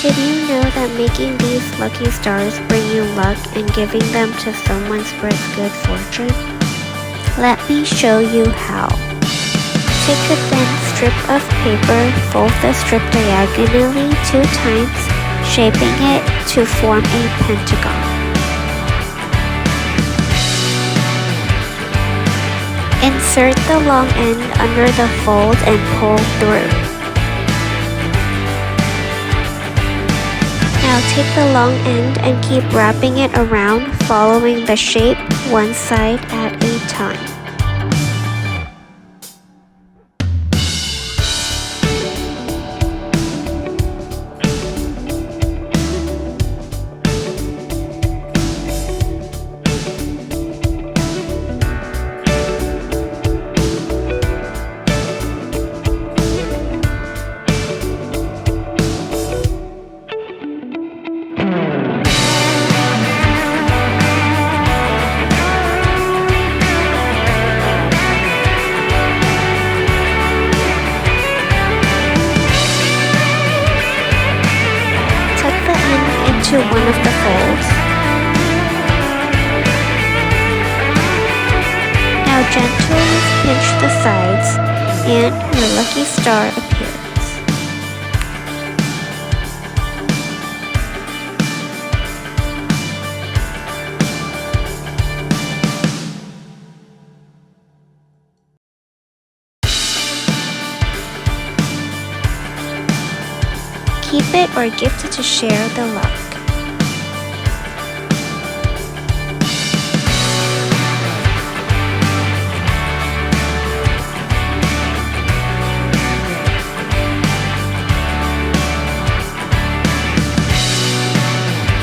Did you know that making these lucky stars bring you luck and giving them to someone spreads good fortune? Let me show you how. Take a thin strip of paper, fold the strip diagonally 2 times, shaping it to form a pentagon. Insert the long end under the fold and pull through. Now take the long end and keep wrapping it around, following the shape one side at a time. To one of the folds. Now gently pinch the sides and your lucky star appears. Keep it or gift it to share the luck.